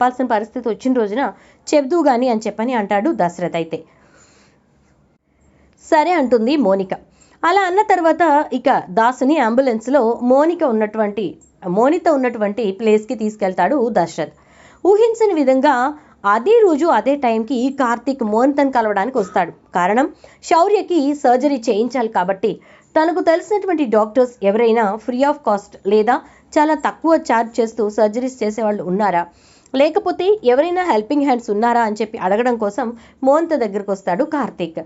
చెప్పాల్సిన పరిస్థితి వచ్చిన రోజున చెబుదూ గాని అని చెప్పని అంటాడు దశరథ్. అయితే సరే అంటుంది మోనిక. అలా అన్న తర్వాత ఇక దాసుని అంబులెన్స్లో మోనిత ఉన్నటువంటి ప్లేస్కి తీసుకెళ్తాడు దశరథ్. ఊహించని విధంగా అదే రోజు అదే టైంకి కార్తీక్ మోనితను కలవడానికి వస్తాడు. కారణం, శౌర్యకి సర్జరీ చేయించాలి కాబట్టి తనకు తెలిసినటువంటి డాక్టర్స్ ఎవరైనా ఫ్రీ ఆఫ్ కాస్ట్ లేదా చాలా తక్కువ ఛార్జ్ చేస్తూ సర్జరీస్ చేసేవాళ్ళు ఉన్నారా, లేకపోతే ఎవరైనా హెల్పింగ్ హ్యాండ్స్ ఉన్నారా అని చెప్పి అడగడం కోసం మోనిత దగ్గరకు వస్తాడు కార్తీక్.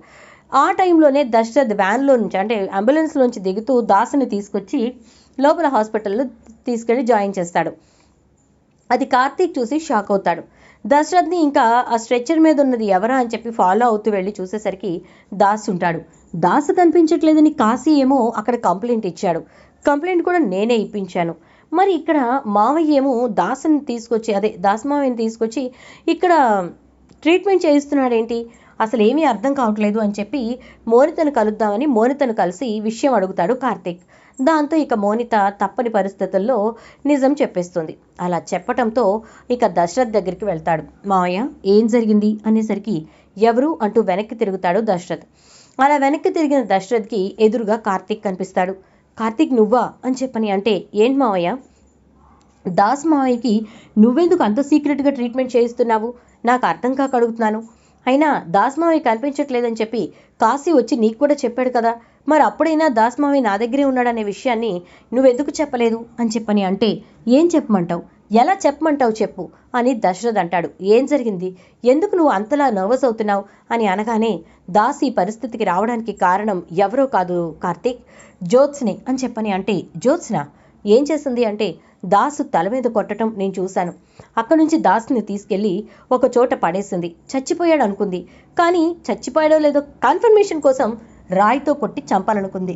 ఆ టైంలోనే దశరథ్ వ్యాన్లో నుంచి అంటే అంబులెన్స్లోంచి దిగుతూ దాసుని తీసుకొచ్చి లోపల హాస్పిటల్లో తీసుకెళ్లి జాయిన్ చేస్తాడు. అది కార్తీక్ చూసి షాక్ అవుతాడు. దశరథ్ని ఇంకా ఆ స్ట్రెచ్చర్ మీద ఉన్నది ఎవరా అని చెప్పి ఫాలో అవుతూ వెళ్ళి చూసేసరికి దాసు ఉంటాడు. దాసు కనిపించట్లేదని కాశీ ఏమో అక్కడ కంప్లైంట్ ఇచ్చాడు. కంప్లైంట్ కూడా నేనే ఇప్పించాను. మరి ఇక్కడ మావయ్య ఏమో దాసుని తీసుకొచ్చి దాసు మావయ్యని తీసుకొచ్చి ఇక్కడ ట్రీట్మెంట్ చేయిస్తున్నాడేంటి, అసలు ఏమీ అర్థం కావట్లేదు అని చెప్పి మోనితను కలుద్దామని మోనితను కలిసి విషయం అడుగుతాడు కార్తీక్. దాంతో ఇక మోనిత తప్పని పరిస్థితుల్లో నిజం చెప్పేస్తుంది. అలా చెప్పటంతో ఇక దశరథ్ దగ్గరికి వెళ్తాడు. మావయ్య ఏం జరిగింది అనేసరికి ఎవరు అంటూ వెనక్కి తిరుగుతాడు దశరథ్. అలా వెనక్కి తిరిగిన దశరథ్కి ఎదురుగా కార్తీక్ కనిపిస్తాడు. కార్తీక్ నువ్వా అని చెప్పని అంటే, ఏంటి మావయ్య, దాస్ మావయ్యకి నువ్వెందుకు అంత సీక్రెట్గా ట్రీట్మెంట్ చేయిస్తున్నావు, నాకు అర్థం కాక అడుగుతున్నాను. అయినా దాస్ మావయ్య కనిపించట్లేదని చెప్పి కాశీ వచ్చి నీకు కూడా చెప్పాడు కదా, మరి అప్పుడైనా దాస్ మావయ్య నా దగ్గరే ఉన్నాడనే విషయాన్ని నువ్వెందుకు చెప్పలేదు అని చెప్పని అంటే, ఏం చెప్పమంటావు, ఎలా చెప్పమంటావు చెప్పు అని దశరథ్ అంటాడు. ఏం జరిగింది, ఎందుకు నువ్వు అంతలా నర్వస్ అవుతున్నావు అని అనగానే, దాస్ ఈ పరిస్థితికి రావడానికి కారణం ఎవరో కాదు కార్తీక్, జ్యోత్స్నే అని చెప్పని అంటే, జ్యోత్స్న ఏం చేసింది అంటే, దాసు తల మీద కొట్టడం నేను చూశాను. అక్కడి నుంచి దాసుని తీసుకెళ్లి ఒక చోట పడేసింది. చచ్చిపోయాడు అనుకుంది, కానీ చచ్చిపోయాడో లేదో కన్ఫర్మేషన్ కోసం రాయితో కొట్టి చంపాలనుకుంది.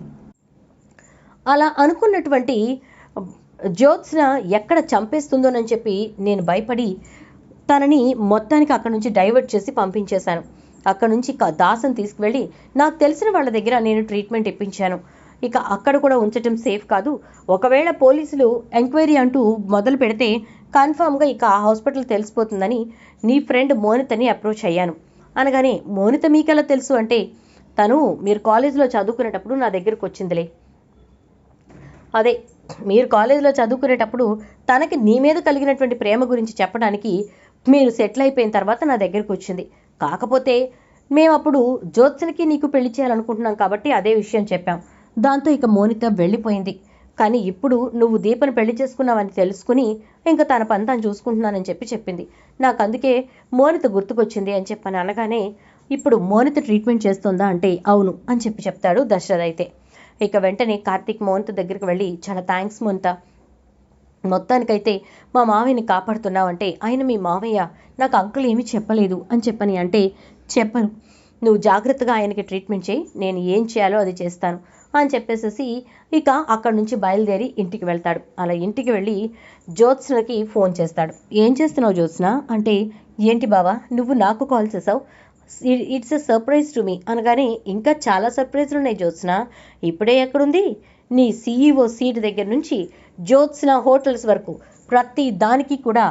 అలా అనుకున్నటువంటి జ్యోత్స్న ఎక్కడ చంపేస్తుందోనని చెప్పి నేను భయపడి తనని మొత్తానికి అక్కడి నుంచి డైవర్ట్ చేసి పంపించేశాను. అక్కడి నుంచి దాసుని తీసుకువెళ్ళి నాకు తెలిసిన వాళ్ళ దగ్గర నేను ట్రీట్మెంట్ ఇప్పించాను. ఇక అక్కడ కూడా ఉంచటం సేఫ్ కాదు, ఒకవేళ పోలీసులు ఎంక్వైరీ అంటూ మొదలు పెడితే కన్ఫామ్గా ఇక ఆ హాస్పిటల్ తెలిసిపోతుందని నీ ఫ్రెండ్ మోనితని అప్రోచ్ అయ్యాను అనగానే, మోనిత మీకెలా తెలుసు అంటే, తను మీరు కాలేజీలో చదువుకునేటప్పుడు నా దగ్గరకు వచ్చిందిలే. మీరు కాలేజీలో చదువుకునేటప్పుడు తనకి నీ మీద కలిగినటువంటి ప్రేమ గురించి చెప్పడానికి మీరు సెటిల్ అయిపోయిన తర్వాత నా దగ్గరకు వచ్చింది. కాకపోతే మేము అప్పుడు జ్యోత్స్నకి నీకు పెళ్లి చేయాలనుకుంటున్నాం కాబట్టి అదే విషయం చెప్పాం. దాంతో ఇక మోనిత వెళ్ళిపోయింది. కానీ ఇప్పుడు నువ్వు దీపని పెళ్లి చేసుకున్నావని తెలుసుకుని ఇంకా తన పని తాను చూసుకుంటున్నానని చెప్పింది. నాకు అందుకే మోనిత గుర్తుకొచ్చింది అని చెప్పని అనగానే, ఇప్పుడు మోనిత ట్రీట్మెంట్ చేస్తుందా అంటే అవును అని చెప్తాడు దశరథ్. అయితే ఇక వెంటనే కార్తీక్ మోనిత దగ్గరికి వెళ్ళి, చాలా థ్యాంక్స్ మోనిత, మొత్తానికైతే మా మావయ్యని కాపాడుతున్నావంటే, ఆయన మీ మావయ్య నాకు అంకుల్ ఏమీ చెప్పలేదు అని చెప్పని అంటే, చెప్పను, నువ్వు జాగ్రత్తగా ఆయనకి ట్రీట్మెంట్ చేయి, నేను ఏం చేయాలో అది చేస్తాను అని చెప్పేసేసి ఇక అక్కడి నుంచి బయలుదేరి ఇంటికి వెళ్తాడు. అలా ఇంటికి వెళ్ళి జ్యోత్స్నకి ఫోన్ చేస్తాడు. ఏం చేస్తున్నావు జ్యోత్స్న అంటే, ఏంటి బావా నువ్వు నాకు కాల్ చేసావు, it's a surprise to me అనగానే, ఇంకా చాలా సర్ప్రైజ్లు ఉన్నాయి జ్యోత్స్న, ఇప్పుడే ఎక్కడుంది, నీ CEO సీట్ దగ్గర నుంచి జ్యోత్స్న హోటల్స్ వరకు ప్రతి దానికి కూడా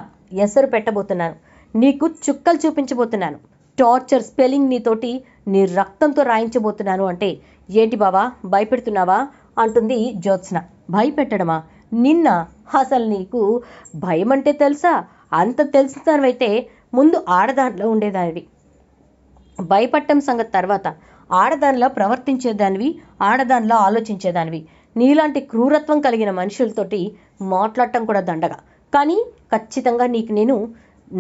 ఎసరు పెట్టబోతున్నాను, నీకు చుక్కలు చూపించబోతున్నాను, టార్చర్ స్పెల్లింగ్ నీతోటి నీ రక్తంతో రాయించబోతున్నాను అంటే, ఏంటి బావా భయపెడుతున్నావా అంటుంది జ్యోత్స్న. భయపెట్టడమా, నిన్న అసలు నీకు భయం అంటే తెలుసా, అంత తెలిసినవైతే ముందు ఆడదానిలో ఉండేదానివి, భయపడటం సంగతి తర్వాత ఆడదానిలో ప్రవర్తించేదానివి, ఆడదానిలో ఆలోచించేదానివి, నీలాంటి క్రూరత్వం కలిగిన మనుషులతోటి మాట్లాడటం కూడా దండగా, కానీ ఖచ్చితంగా నీకు నేను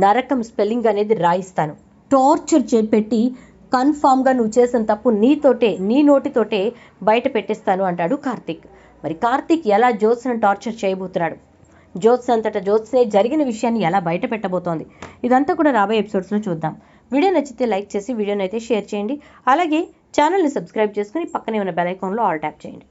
నరకం స్పెల్లింగ్ అనేది రాయిస్తాను, టార్చర్ పెట్టి కన్ఫామ్గా నువ్వు చేసిన తప్పు నీ నోటితోటే బయట పెట్టేస్తాను అంటాడు కార్తీక్. మరి కార్తీక్ ఎలా జ్యోత్స్నను టార్చర్ చేయబోతున్నాడు, జ్యోత్స్న అంతటా జ్యోత్స్నే జరిగిన విషయాన్ని ఎలా బయట పెట్టబోతోంది, ఇదంతా కూడా రాబోయే ఎపిసోడ్స్లో చూద్దాం. వీడియో నచ్చితే లైక్ చేసి వీడియోని అయితే షేర్ చేయండి. అలాగే ఛానల్ని సబ్స్క్రైబ్ చేసుకుని పక్కనే ఉన్న బెల్ ఐకాన్లో ఆల్ ట్యాప్ చేయండి.